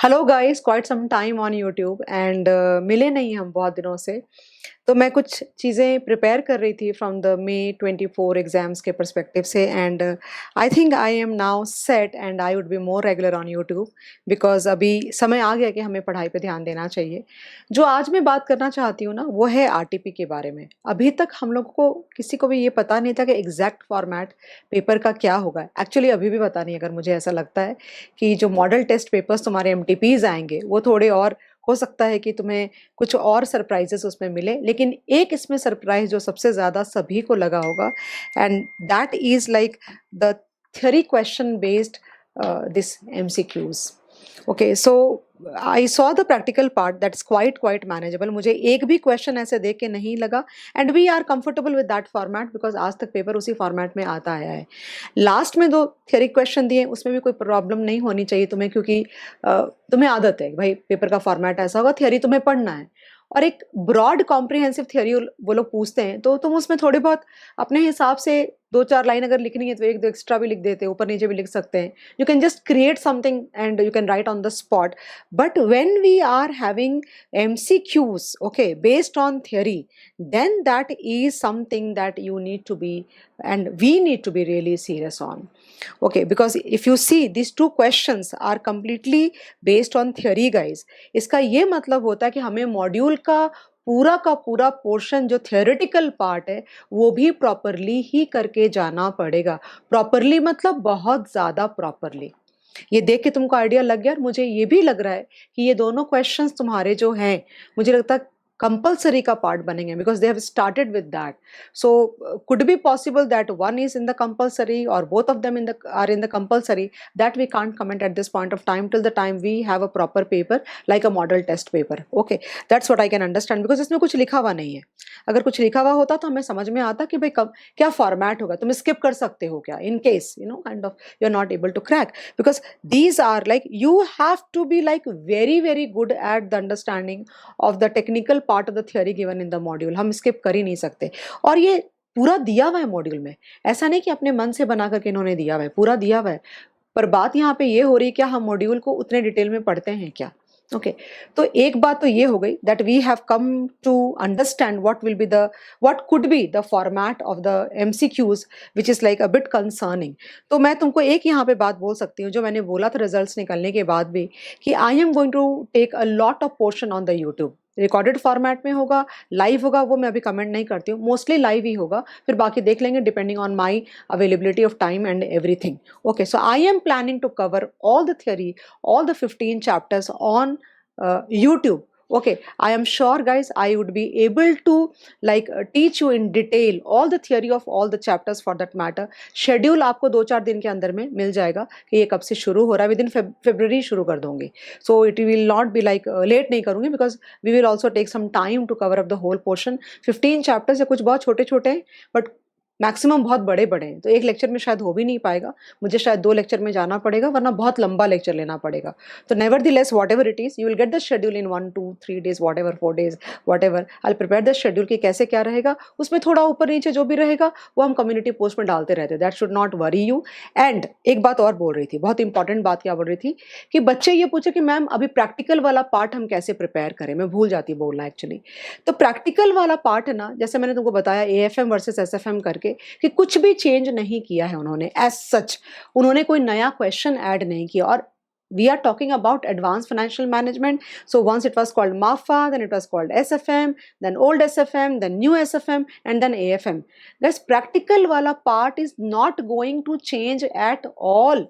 Hello guys, quite some time on YouTube and मिले नहीं हम बहुत दिनों से। तो मैं कुछ चीज़ें प्रिपेयर कर रही थी फ्रॉम द मे 24 एग्जाम्स के पर्सपेक्टिव से and I think I am now set and I would be more regular on YouTube because अभी समय आ गया कि हमें पढ़ाई पे ध्यान देना चाहिए। जो आज मैं बात करना चाहती हूँ ना, वो है आरटीपी के बारे में। अभी तक हम लोग को किसी को भी ये पता नहीं था कि एग्जैक्ट फॉर्मेट पेपर का क्या होगा। एक्चुअली अभी भी पता नहीं, अगर मुझे ऐसा लगता है कि जो मॉडल टेस्ट पेपर्स तुम्हारे एमटीपीज आएंगे वो थोड़े और हो सकता है कि तुम्हें कुछ और सरप्राइजेस उसमें मिले। लेकिन एक इसमें सरप्राइज जो सबसे ज़्यादा सभी को लगा होगा and that is like the theory question based this MCQs. Okay, so I saw the practical part that's quite manageable. मुझे एक भी क्वेश्चन ऐसे देख के नहीं लगा and we are comfortable with that format because आज तक पेपर उसी फॉर्मेट में आता आया है। लास्ट में दो थियरी क्वेश्चन दिए, उसमें भी कोई प्रॉब्लम नहीं होनी चाहिए तुम्हें, क्योंकि तुम्हें आदत है भाई पेपर का फॉर्मेट ऐसा होगा, थियरी तुम्हें पढ़ना है। और एक ब्रॉड कॉम्प्रिहेंसिव थियरी वो लोग पूछते हैं तो तुम उसमें थोड़े बहुत अपने हिसाब से दो चार लाइन अगर लिखनी है तो एक दो एक्स्ट्रा भी लिख देते हैं, ऊपर नीचे भी लिख सकते हैं। You can just create something and you can write on the spot. But when we are having MCQs, okay, based on theory, then that is something that you need to be and we need to be really serious on. Okay, because if you see these two questions are completely based on theory guys, इसका ये मतलब होता है कि हमें module का पूरा portion जो थियोरेटिकल पार्ट है वो भी प्रॉपरली ही करके जाना पड़ेगा। प्रॉपरली मतलब बहुत ज़्यादा प्रॉपरली। ये देख के तुमको आइडिया लग गया। और मुझे ये भी लग रहा है कि ये दोनों क्वेश्चंस तुम्हारे जो हैं, मुझे लगता है कंपलसरी का पार्ट बनेंगे because they have started with that. So could be possible that one is in the compulsory और both of them are in the compulsory. That we can't comment at this point of time till the time we have a proper paper like a model test paper. Okay, that's what I can understand because इसमें कुछ लिखा हुआ नहीं है। अगर कुछ लिखा हुआ होता तो हमें समझ में आता कि भाई कब क्या फॉर्मेट होगा, तुम स्किप कर सकते हो क्या in case you know kind of you are not able to crack. Because these are like you have to be like very good at the understanding of the technical part of the theory given in the module. हम skip कर ही नहीं सकते। और ये पूरा दिया हुआ है मॉड्यूल में, ऐसा नहीं कि अपने मन से बना करके इन्होंने दिया हुआ है, पूरा दिया हुआ है। पर बात यहाँ पे ये हो रही है क्या हम मॉड्यूल को उतने डिटेल में पढ़ते हैं क्या। ओके, तो एक बात तो ये हो गई that we have come to understand what could be the format of the MCQs which is like a bit concerning. तो मैं तुमको एक यहाँ पे बात बोल सकती हूँ जो मैंने बोला था रिजल्ट्स निकलने के बाद भी, कि I am going to take a lot of portion on the YouTube. Recorded format में होगा, लाइव होगा, वो मैं अभी कमेंट नहीं करती हूँ, मोस्टली लाइव ही होगा, फिर बाकी देख लेंगे depending on my availability of time and everything. Okay, so I am planning to cover all the theory, all the 15 chapters on YouTube. Okay, I am sure guys I would be able to like teach you in detail all the theory of all the chapters for that matter. Schedule आपको 2-4 दिन के अंदर में मिल जाएगा कि ये कब से शुरू हो रहा है। विद इन February शुरू कर दूंगी, so it will not be like late नहीं करूंगी because we will also take some time to cover up the whole portion. 15 chapters है, कुछ बहुत छोटे छोटे हैं बट मैक्सिमम बहुत बड़े बड़े हैं, तो एक लेक्चर में शायद हो भी नहीं पाएगा, मुझे शायद 2 लेक्चर में जाना पड़ेगा वरना बहुत लंबा लेक्चर लेना पड़ेगा। तो never the less what ever it is you will get the schedule in 1-2-3 days what ever 4 days what ever I prepare the schedule कि कैसे क्या रहेगा। उसमें थोड़ा ऊपर नीचे जो भी रहेगा वो हम कम्युनिटी पोस्ट में डालते रहते हैं, that should not worry you. And एक बात और बोल रही थी, बहुत इंपॉर्टेंट बात क्या बोल रही थी कि बच्चे ये पूछे कि मैम अभी प्रैक्टिकल वाला पार्ट हम कैसे प्रिपेयर करें, मैं भूल जाती बोलना एक्चुअली। तो प्रैक्टिकल वाला पार्ट है ना, जैसे मैंने तुमको बताया AFM वर्सेस SFM करके, कि कुछ भी चेंज नहीं किया है उन्होंने एज सच, उन्होंने कोई नया क्वेश्चन ऐड नहीं किया। और we are talking about advanced financial management, so once it was called MAFA, then it was called SFM, then old SFM, then new SFM, and then AFM. This practical वाला part is not going to change at all,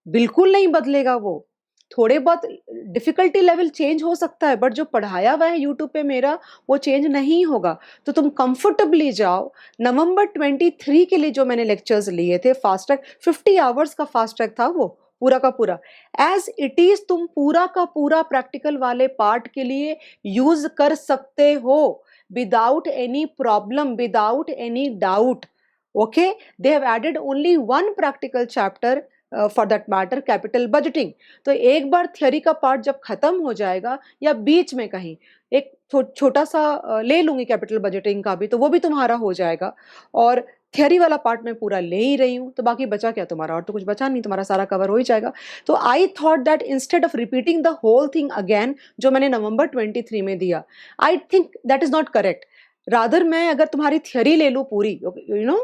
बिल्कुल नहीं बदलेगा वो। थोड़े बहुत difficulty level change हो सकता है बट जो पढ़ाया हुआ है यूट्यूब पे मेरा वो चेंज नहीं होगा। तो तुम कंफर्टेबली जाओ। नवंबर 23 के लिए जो मैंने लेक्चर्स लिए थे फास्ट ट्रैक, 50 आवर्स का फास्ट ट्रैक था वो पूरा का पूरा, एज इट इज तुम पूरा का पूरा प्रैक्टिकल वाले पार्ट के लिए यूज कर सकते हो without any problem, without any doubt. Okay, they have added only one practical chapter for that matter, capital budgeting. तो एक बार थियोरी का पार्ट जब खत्म हो जाएगा या बीच में कहीं एक छोटा सा ले लूंगी कैपिटल बजटिंग का भी, तो वो भी तुम्हारा हो जाएगा। और थियरी वाला पार्ट मैं पूरा ले ही रही हूँ, तो बाकी बचा क्या तुम्हारा? और तो कुछ बचा नहीं, तुम्हारा सारा कवर हो ही जाएगा। तो I thought that instead of repeating the whole thing again, जो मैंने नवंबर 23 में दिया, I think that is not correct. Rather मैं अगर तुम्हारी थियरी ले लूँ पूरी, यू नो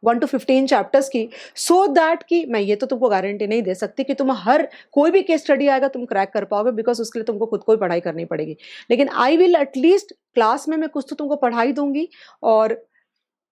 1 to 15 चैप्टर्स की, सो दैट कि मैं ये तो तुमको गारंटी नहीं दे सकती कि तुम हर कोई भी केस स्टडी आएगा तुम क्रैक कर पाओगे, बिकॉज उसके लिए तुमको खुद को ही पढ़ाई करनी पड़ेगी। लेकिन आई विल एटलीस्ट क्लास में मैं कुछ तो तुमको पढ़ाई दूंगी, और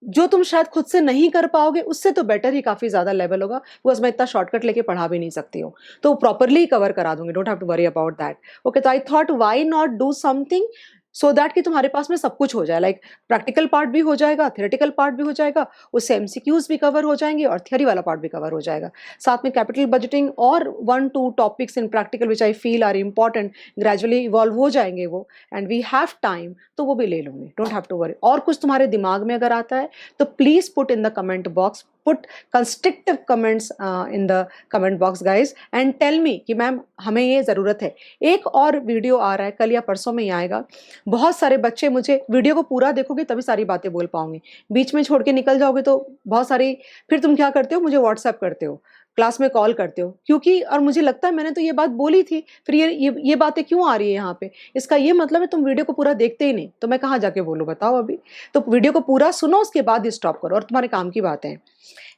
जो तुम शायद खुद से नहीं कर पाओगे उससे तो बेटर ही काफी ज्यादा लेवल होगा, बिकॉज मैं इतना शॉर्टकट लेके पढ़ा भी नहीं सकती हूँ, तो प्रॉपरली कवर करा दूंगी। Don't have to worry about that. Okay, तो I thought why not do something so that कि तुम्हारे पास में सब कुछ हो जाए, लाइक प्रैक्टिकल पार्ट भी हो जाएगा, थ्योरेटिकल पार्ट भी हो जाएगा, उससे एमसीक्यूज भी कवर हो जाएंगे और थियरी वाला पार्ट भी कवर हो जाएगा। साथ में कैपिटल बजटिंग और 1-2 topics in practical which I feel are important, gradually evolve हो जाएंगे वो, एंड वी हैव टाइम, तो वो भी ले लूंगी। Don't have to worry. और कुछ तुम्हारे दिमाग में अगर आता है तो please put in the comment box, put constructive comments in the comment box guys, and tell me कि मैम हमें ये ज़रूरत है। एक और वीडियो आ रहा है, कल या परसों में ही आएगा। बहुत सारे बच्चे मुझे, वीडियो को पूरा देखोगे तभी सारी बातें बोल पाओगे, बीच में छोड़ के निकल जाओगे तो बहुत सारी, फिर तुम क्या करते हो, मुझे व्हाट्सएप करते हो, क्लास में कॉल करते हो, क्योंकि और मुझे लगता है मैंने तो ये बात बोली थी, फिर ये बातें क्यों आ रही है यहाँ पे? इसका ये मतलब है तुम वीडियो को पूरा देखते ही नहीं, तो मैं कहाँ जाके बोलूँ बताओ अभी? तो वीडियो को पूरा सुनो, उसके बाद ही स्टॉप करो। और तुम्हारे काम की बातें हैं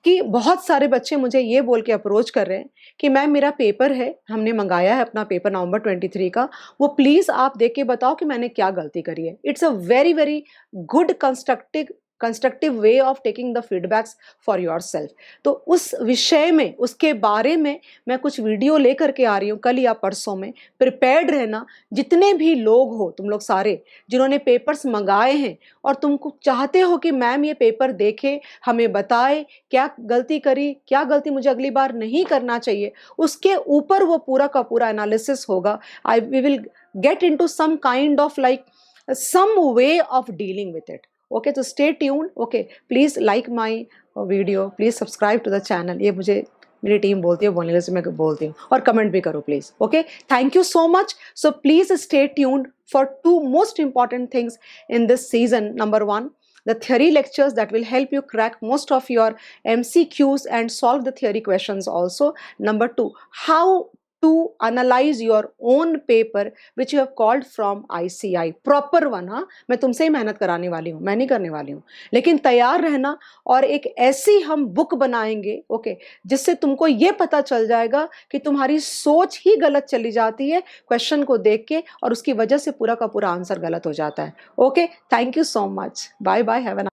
कि बहुत सारे बच्चे मुझे ये बोल के अप्रोच कर रहे हैं कि मैम मेरा पेपर है, हमने मंगाया है अपना पेपर नवंबर 23 का, वो प्लीज आप देख के बताओ कि मैंने क्या गलती करी है। It's a very very good constructive way of taking the feedbacks for your self. तो उस विषय में, उसके बारे में मैं कुछ वीडियो लेकर के आ रही हूँ कल या परसों में। प्रिपेयर्ड रहना, जितने भी लोग हो तुम लोग सारे जिन्होंने पेपर्स मंगाए हैं और तुमको चाहते हो कि मैम ये पेपर देखे, हमें बताए क्या गलती करी, क्या गलती मुझे अगली बार नहीं करना चाहिए, उसके ऊपर वो पूरा का पूरा एनालिसिस होगा। We will get into some kind of like some way of dealing with it. Okay, so stay tuned. Okay, please like my video, please subscribe to the channel। ये मुझे मेरी टीम बोलती है, बोलने से मैं बोलती हूँ, और कमेंट भी करो please. Okay, thank you so much. So please stay tuned for 2 most important things in this season. Number 1, the theory lectures that will help you crack most of your MCQs and solve the theory questions also. Number 2, how to analyze your own paper which you have called from ICI, proper one। हाँ, मैं तुमसे ही मेहनत कराने वाली हूँ, मैं नहीं करने वाली हूँ, लेकिन तैयार रहना। और एक ऐसी हम बुक बनाएंगे, ओके, जिससे तुमको ये पता चल जाएगा कि तुम्हारी सोच ही गलत चली जाती है क्वेश्चन को देख के, और उसकी वजह से पूरा का पूरा आंसर गलत हो जाता है। Okay, thank you so much, bye bye, have a